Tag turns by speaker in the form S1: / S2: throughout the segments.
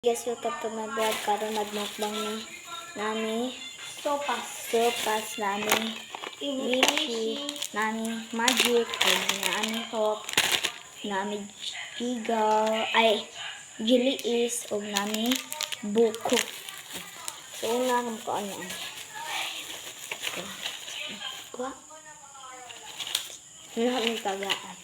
S1: Guys, welcome to my vlog. Karon nagmukbang ni nami sopas nami Richie, nami Magic, nami Hope, nami Gigaw, ay Gili is, o nami Buko. So, una kung ano. Kuha. Ano kami tagaan.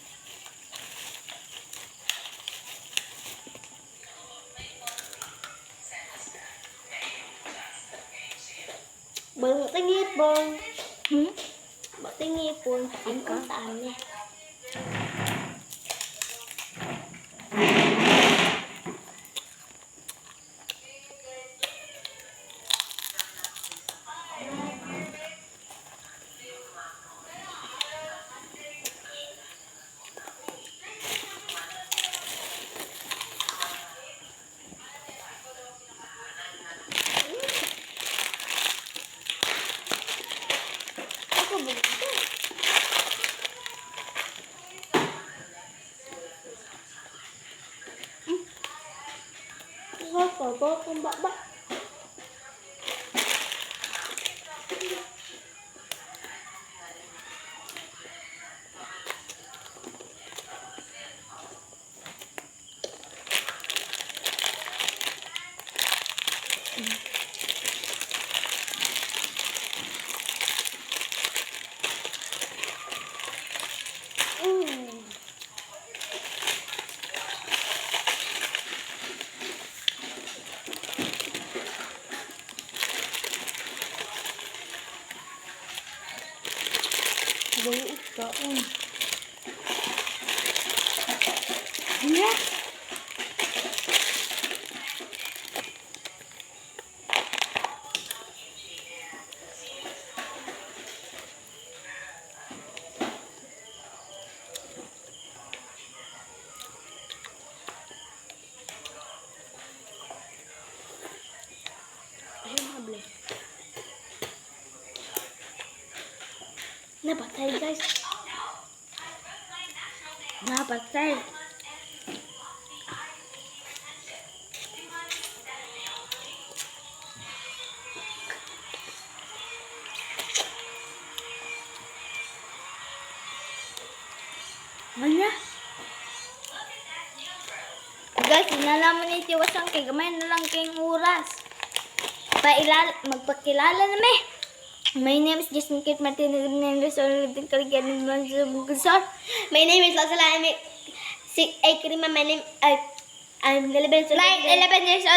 S2: Baru tinggi pun, tinggi pun,
S1: Ang ka?
S2: tanya. Aku begitu. Apa pun bak.
S1: Baru ito. Yeah.
S2: Napatay guys.
S1: Napatay. Ano? Guys, inalaman ni Tiwasang kay gamay na lang kayong oras. Magpakilala na me. My name is Jasmine Kate Martinez. My name is
S2: My name is Lasala. I'm 11 years old.